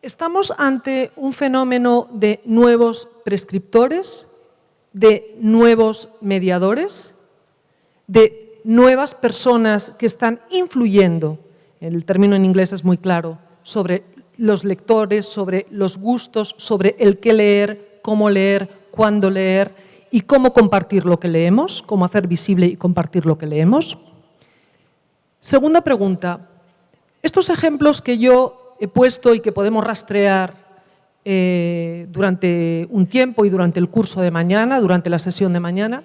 [SPEAKER 2] ¿estamos ante un fenómeno de nuevos prescriptores, de nuevos mediadores, de nuevas personas que están influyendo, el término en inglés es muy claro, sobre los lectores, sobre los gustos, sobre el qué leer, cómo leer, cuándo leer y cómo compartir lo que leemos, cómo hacer visible y compartir lo que leemos? Segunda pregunta, estos ejemplos que yo he puesto y que podemos rastrear durante un tiempo y durante el curso de mañana, durante la sesión de mañana,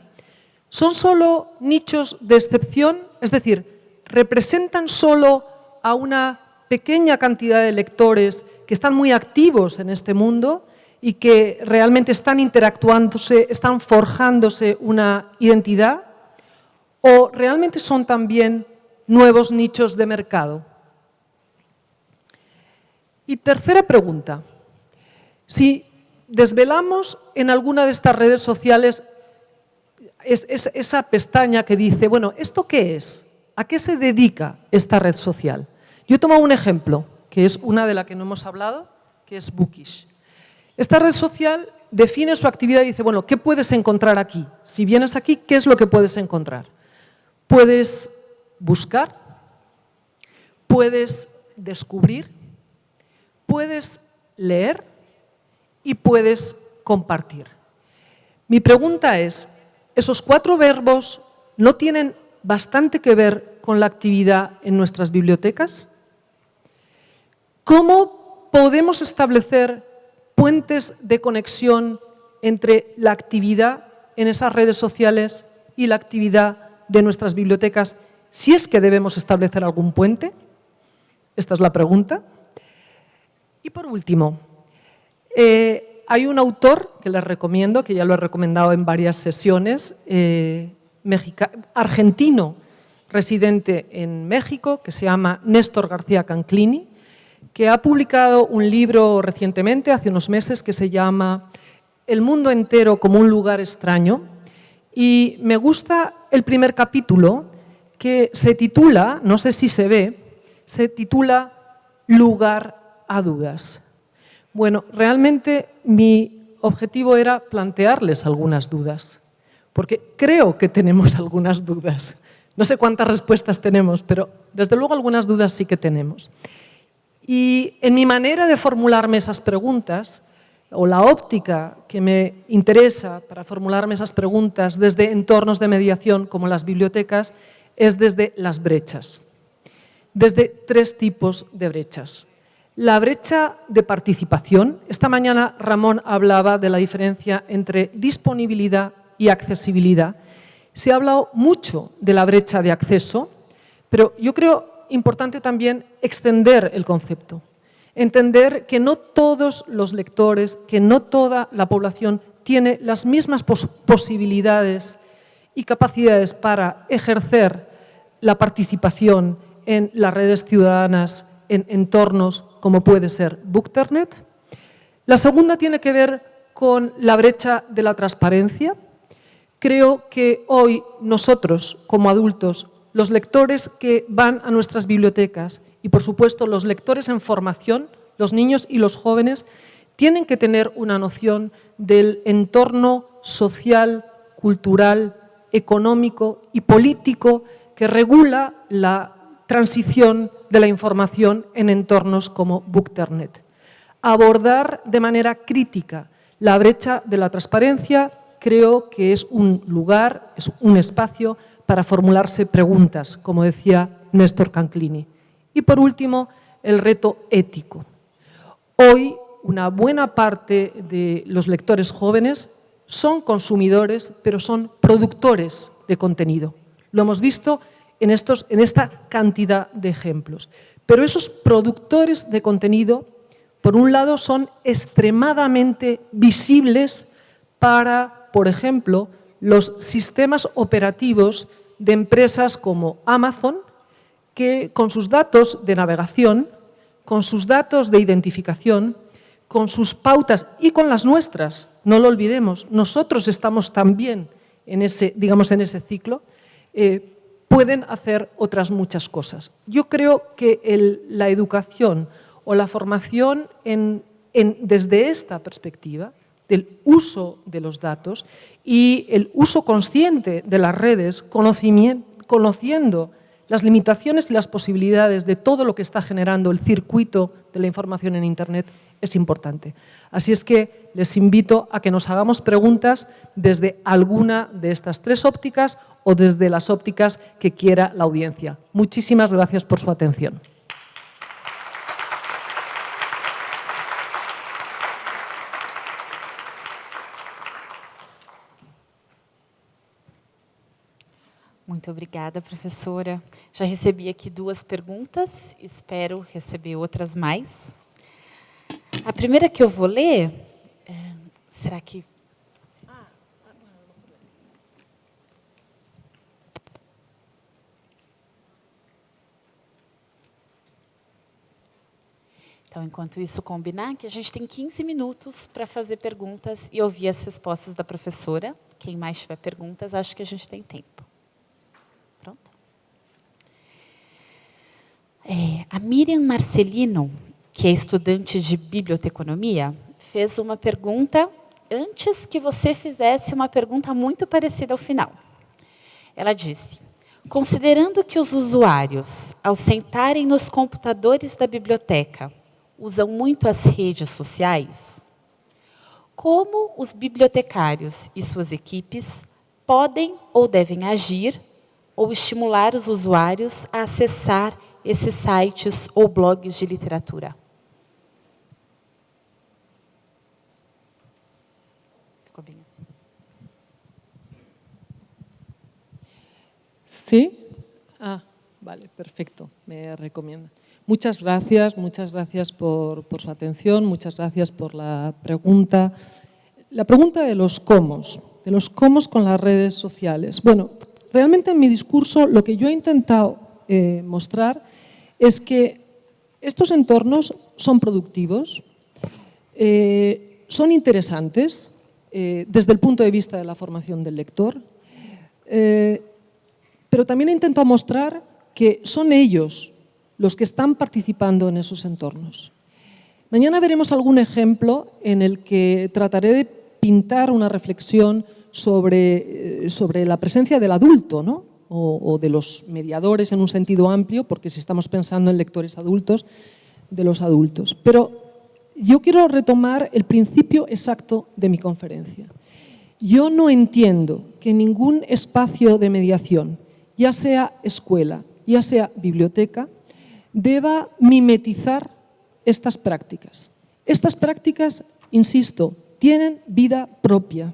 [SPEAKER 2] ¿son solo nichos de excepción? Es decir, ¿representan solo a una pequeña cantidad de lectores que están muy activos en este mundo y que realmente están interactuándose, están forjándose una identidad? ¿O realmente son también nuevos nichos de mercado? Y tercera pregunta, si desvelamos en alguna de estas redes sociales esa pestaña que dice, bueno, ¿esto qué es? ¿A qué se dedica esta red social? Yo he tomado un ejemplo, que es una de la que no hemos hablado, que es Bookish. Esta red social define su actividad y dice, bueno, ¿qué puedes encontrar aquí? Si vienes aquí, ¿qué es lo que puedes encontrar? Puedes buscar, puedes descubrir, puedes leer y puedes compartir. Mi pregunta es, ¿esos 4 verbos no tienen bastante que ver con la actividad en nuestras bibliotecas? ¿Cómo podemos establecer puentes de conexión entre la actividad en esas redes sociales y la actividad de nuestras bibliotecas, si es que debemos establecer algún puente? Esta es la pregunta. Y por último, hay un autor que les recomiendo, que ya lo he recomendado en varias sesiones, argentino, residente en México, que se llama Néstor García Canclini, que ha publicado un libro recientemente, hace unos meses, que se llama El mundo entero como un lugar extraño. Y me gusta el primer capítulo, que se titula, no sé si se ve, se titula Lugar a dudas. Bueno, realmente mi objetivo era plantearles algunas dudas, porque creo que tenemos algunas dudas. No sé cuántas respuestas tenemos, pero desde luego algunas dudas sí que tenemos. Y en mi manera de formularme esas preguntas, o la óptica que me interesa para formularme esas preguntas desde entornos de mediación como las bibliotecas, es desde las brechas, desde 3 tipos de brechas. La brecha de participación. Esta mañana Ramón hablaba de la diferencia entre disponibilidad y accesibilidad. Se ha hablado mucho de la brecha de acceso, pero yo creo importante también extender el concepto. Entender que no todos los lectores, que no toda la población tiene las mismas posibilidades y capacidades para ejercer la participación en las redes ciudadanas, en entornos como puede ser Bookternet. La segunda tiene que ver con la brecha de la transparencia. Creo que hoy nosotros, como adultos, los lectores que van a nuestras bibliotecas y, por supuesto, los lectores en formación, los niños y los jóvenes, tienen que tener una noción del entorno social, cultural, económico y político que regula la transición de la información en entornos como Bookternet. Abordar de manera crítica la brecha de la transparencia creo que es un lugar, es un espacio para formularse preguntas, como decía Néstor Canclini. Y por último, el reto ético. Hoy, una buena parte de los lectores jóvenes son consumidores, pero son productores de contenido. Lo hemos visto en esta cantidad de ejemplos. Pero esos productores de contenido, por un lado, son extremadamente visibles para, por ejemplo, los sistemas operativos de empresas como Amazon, que con sus datos de navegación con sus datos de identificación, con sus pautas y con las nuestras, no lo olvidemos, nosotros estamos también en ese, digamos, en ese ciclo, pueden hacer otras muchas cosas. Yo creo que la educación o la formación desde esta perspectiva, del uso de los datos y el uso consciente de las redes, conociendo las limitaciones y las posibilidades de todo lo que está generando el circuito de la información en Internet, es importante. Así es que les invito a que nos hagamos preguntas desde alguna de estas tres ópticas o desde las ópticas que quiera la audiencia. Muchísimas gracias por su atención.
[SPEAKER 1] Muito obrigada, professora. Já recebi aqui 2 perguntas, espero receber outras mais. A primeira que eu vou ler, será que... Então, enquanto isso combinar, que a gente tem 15 minutos para fazer perguntas e ouvir as respostas da professora. Quem mais tiver perguntas, acho que a gente tem tempo. Pronto? A Miriam Marcelino, que é estudante de biblioteconomia, fez uma pergunta antes que você fizesse uma pergunta muito parecida ao final. Ela disse: considerando que os usuários, ao sentarem nos computadores da biblioteca, usam muito as redes sociais, como os bibliotecários e suas equipes podem ou devem agir ou estimular os usuários a acessar esses sites ou blogs de literatura? Ficou bem assim.
[SPEAKER 2] ¿Sí? Ah, vale, perfecto, me recomienda. Muchas gracias por su atención, muchas gracias por la pregunta. La pregunta de los cómo con las redes sociales. Bueno, realmente en mi discurso lo que yo he intentado mostrar es que estos entornos son productivos, son interesantes desde el punto de vista de la formación del lector, pero también he intentado mostrar que son ellos los que están participando en esos entornos. Mañana veremos algún ejemplo en el que trataré de pintar una reflexión sobre la presencia del adulto, ¿no? o de los mediadores en un sentido amplio, porque si estamos pensando en lectores adultos, de los adultos. Pero yo quiero retomar el principio exacto de mi conferencia. Yo no entiendo que ningún espacio de mediación, ya sea escuela, ya sea biblioteca, deba mimetizar estas prácticas. Estas prácticas, insisto, tienen vida propia.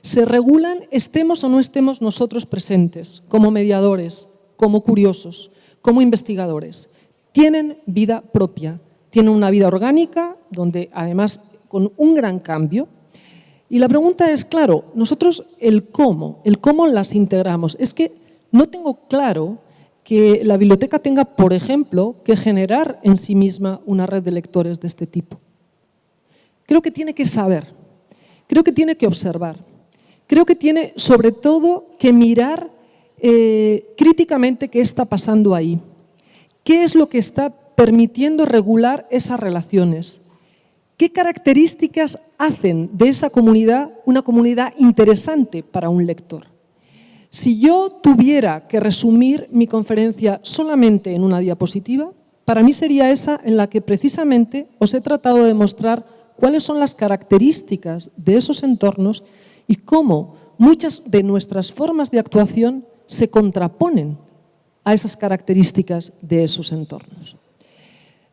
[SPEAKER 2] Se regulan, estemos o no estemos nosotros presentes, como mediadores, como curiosos, como investigadores. Tienen vida propia, tienen una vida orgánica, donde además con un gran cambio. Y la pregunta es, claro, nosotros el cómo las integramos. Es que no tengo claro que la biblioteca tenga, por ejemplo, que generar en sí misma una red de lectores de este tipo. Creo que tiene que saber, creo que tiene que observar, creo que tiene sobre todo que mirar críticamente qué está pasando ahí, qué es lo que está permitiendo regular esas relaciones, qué características hacen de esa comunidad una comunidad interesante para un lector. Si yo tuviera que resumir mi conferencia solamente en una diapositiva, para mí sería esa en la que precisamente os he tratado de mostrar cuáles son las características de esos entornos y cómo muchas de nuestras formas de actuación se contraponen a esas características de esos entornos.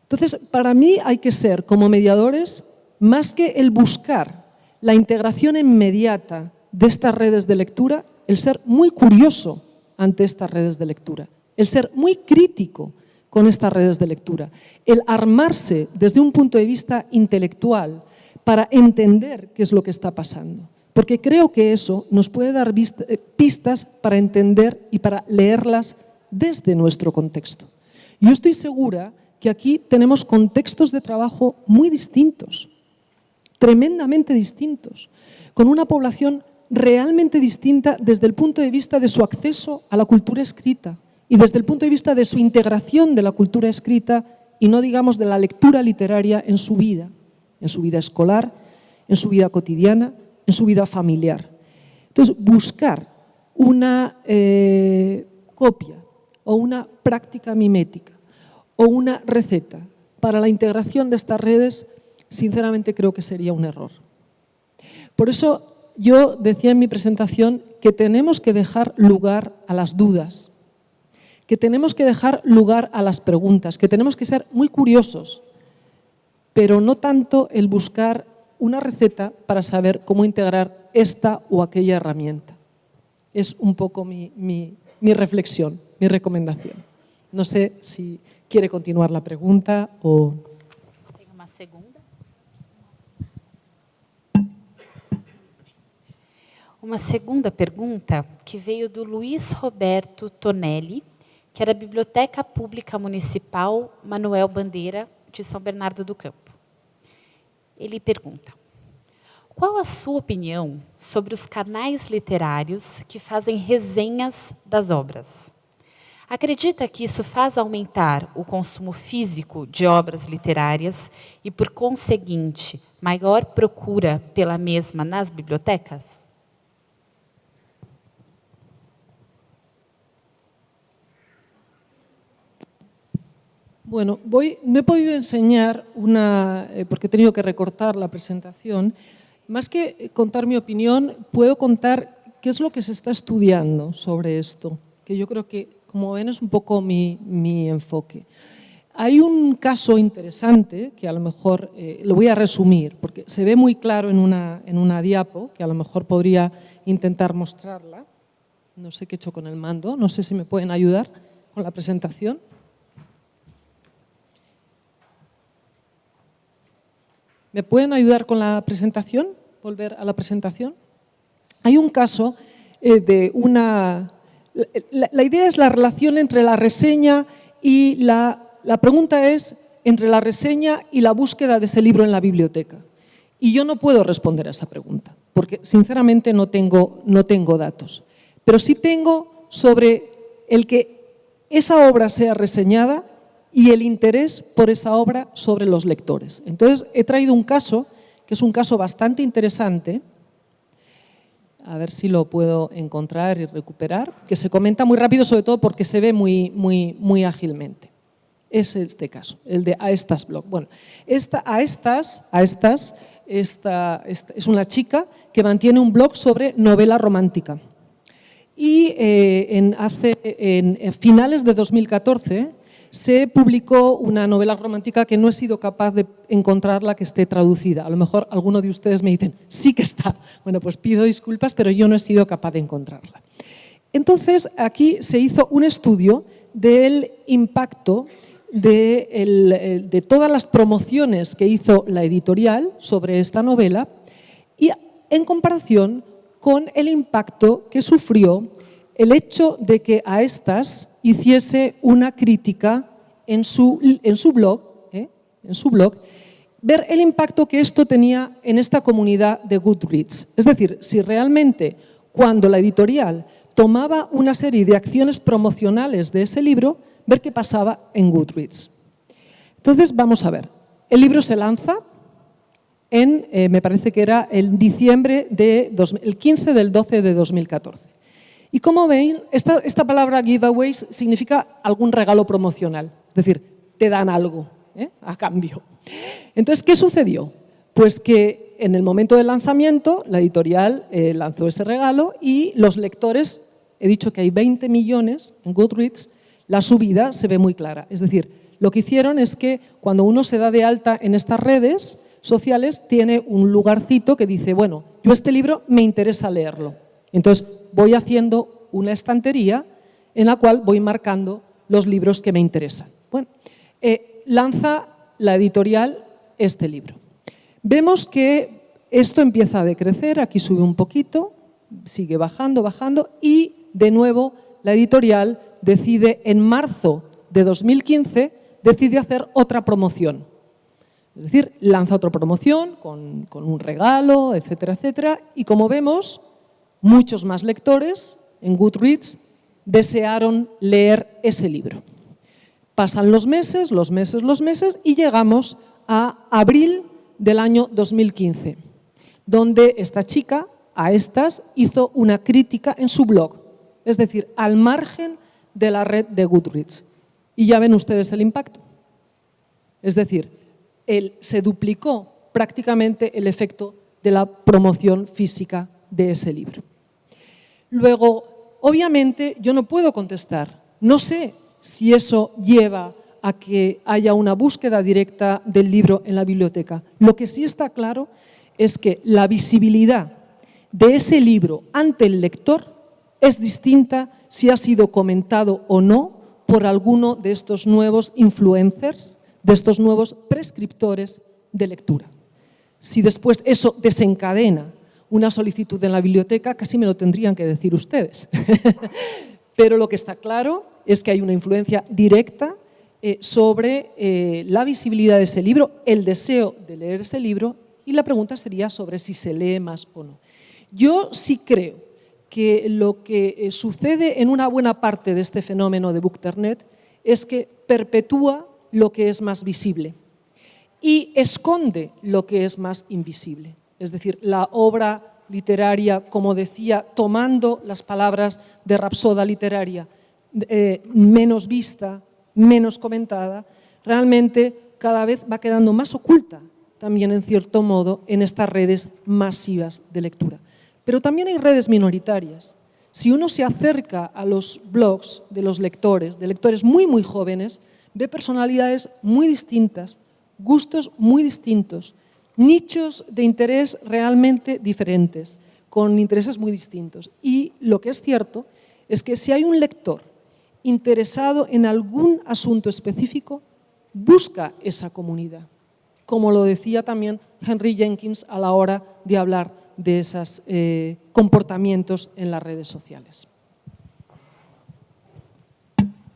[SPEAKER 2] Entonces, para mí hay que ser, como mediadores, más que el buscar la integración inmediata de estas redes de lectura, el ser muy curioso ante estas redes de lectura, el ser muy crítico con estas redes de lectura, el armarse desde un punto de vista intelectual para entender qué es lo que está pasando. Porque creo que eso nos puede dar pistas para entender y para leerlas desde nuestro contexto. Yo estoy segura que aquí tenemos contextos de trabajo muy distintos, tremendamente distintos, con una población realmente distinta desde el punto de vista de su acceso a la cultura escrita y desde el punto de vista de su integración de la cultura escrita y no digamos de la lectura literaria en su vida escolar, en su vida cotidiana, en su vida familiar. Entonces, buscar una copia o una práctica mimética o una receta para la integración de estas redes, sinceramente creo que sería un error. Por eso yo decía en mi presentación que tenemos que dejar lugar a las dudas, que tenemos que dejar lugar a las preguntas, que tenemos que ser muy curiosos, pero no tanto el buscar una receta para saber cómo integrar esta o aquella herramienta. Es un poco mi reflexión, mi recomendación. No sé si quiere continuar la pregunta o...
[SPEAKER 1] Tengo una segunda. Uma segunda pergunta que veio do Luiz Roberto Tonelli, que era da Biblioteca Pública Municipal Manuel Bandeira, de São Bernardo do Campo. Ele pergunta: qual a sua opinião sobre os canais literários que fazem resenhas das obras? Acredita que isso faz aumentar o consumo físico de obras literárias e, por conseguinte, maior procura pela mesma nas bibliotecas?
[SPEAKER 2] Bueno, no he podido enseñar porque he tenido que recortar la presentación. Más que contar mi opinión, puedo contar qué es lo que se está estudiando sobre esto, que yo creo que, como ven, es un poco mi enfoque. Hay un caso interesante que a lo mejor lo voy a resumir, porque se ve muy claro en una diapo, que a lo mejor podría intentar mostrarla. No sé qué he hecho con el mando, no sé si me pueden ayudar con la presentación. ¿Me pueden ayudar con la presentación? ¿Volver a la presentación? Hay un caso de una... La idea es la relación entre la reseña y la pregunta es entre la reseña y la búsqueda de ese libro en la biblioteca. Y yo no puedo responder a esa pregunta, porque sinceramente no tengo datos. Pero sí tengo sobre el que esa obra sea reseñada y el interés por esa obra sobre los lectores. Entonces, he traído un caso, que es un caso bastante interesante, a ver si lo puedo encontrar y recuperar, que se comenta muy rápido, sobre todo porque se ve muy ágilmente. Es este caso, el de Aestas Blog. Bueno, Aestas es una chica que mantiene un blog sobre novela romántica. Y en finales de 2014 se publicó una novela romántica que no he sido capaz de encontrarla que esté traducida. A lo mejor alguno de ustedes me dicen, sí que está. Bueno, pues pido disculpas, pero yo no he sido capaz de encontrarla. Entonces, aquí se hizo un estudio del impacto de todas las promociones que hizo la editorial sobre esta novela y en comparación con el impacto que sufrió el hecho de que Aestas hiciese una crítica en su blog, ver el impacto que esto tenía en esta comunidad de Goodreads. Es decir, si realmente cuando la editorial tomaba una serie de acciones promocionales de ese libro, ver qué pasaba en Goodreads. Entonces, vamos a ver. El libro se lanza me parece que era el 15 del 12 de 2014. Y como veis, esta palabra giveaways significa algún regalo promocional, es decir, te dan algo a cambio. Entonces, ¿qué sucedió? Pues que en el momento del lanzamiento, la editorial lanzó ese regalo y los lectores, he dicho que hay 20 millones en Goodreads, la subida se ve muy clara. Es decir, lo que hicieron es que cuando uno se da de alta en estas redes sociales, tiene un lugarcito que dice, bueno, yo este libro me interesa leerlo. Entonces, voy haciendo una estantería en la cual voy marcando los libros que me interesan. Bueno, lanza la editorial este libro. Vemos que esto empieza a decrecer, aquí sube un poquito, sigue bajando y de nuevo la editorial decide en marzo de 2015 decide hacer otra promoción. Es decir, lanza otra promoción con un regalo, etcétera, etcétera. Y como vemos, muchos más lectores en Goodreads desearon leer ese libro. Pasan los meses y llegamos a abril del año 2015, donde esta chica, a estas, hizo una crítica en su blog, es decir, al margen de la red de Goodreads. Y ya ven ustedes el impacto. Es decir, se duplicó prácticamente el efecto de la promoción física de ese libro. Luego, obviamente, yo no puedo contestar, no sé si eso lleva a que haya una búsqueda directa del libro en la biblioteca. Lo que sí está claro es que la visibilidad de ese libro ante el lector es distinta si ha sido comentado o no por alguno de estos nuevos influencers, de estos nuevos prescriptores de lectura. Si después eso desencadena una solicitud en la biblioteca, casi me lo tendrían que decir ustedes. Pero lo que está claro es que hay una influencia directa sobre la visibilidad de ese libro, el deseo de leer ese libro, y la pregunta sería sobre si se lee más o no. Yo sí creo que lo que sucede en una buena parte de este fenómeno de Bookternet es que perpetúa lo que es más visible y esconde lo que es más invisible. Es decir, la obra literaria, como decía, tomando las palabras de Rapsoda literaria, menos vista, menos comentada, realmente cada vez va quedando más oculta también, en cierto modo, en estas redes masivas de lectura. Pero también hay redes minoritarias. Si uno se acerca a los blogs de los lectores, de lectores muy, muy jóvenes, ve personalidades muy distintas, gustos muy distintos, nichos de interés realmente diferentes, con intereses muy distintos. Y lo que es cierto es que si hay un lector interesado en algún asunto específico, busca esa comunidad, como lo decía también Henry Jenkins a la hora de hablar de esos comportamientos en las redes sociales.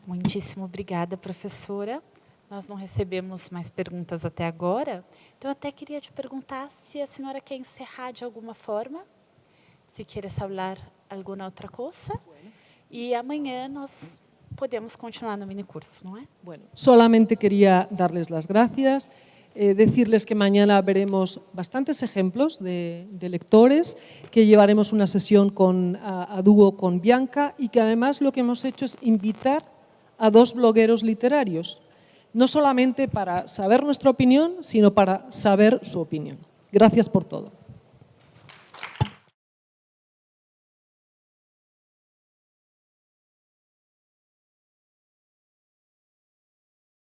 [SPEAKER 1] Muitíssimo obrigada, professora. Nós não recebemos mais perguntas até agora, então eu até queria te perguntar se a senhora quer encerrar de alguma forma, se quieres falar alguma outra coisa, e amanhã nós podemos continuar no minicurso, ¿no es?
[SPEAKER 2] Bueno, solamente quería darles las gracias, decirles que mañana veremos bastantes ejemplos de lectores, que llevaremos una sesión a dúo con Bianca y que además lo que hemos hecho es invitar a 2 blogueros literarios, no solamente para saber nuestra opinión, sino para saber su opinión. Gracias por todo.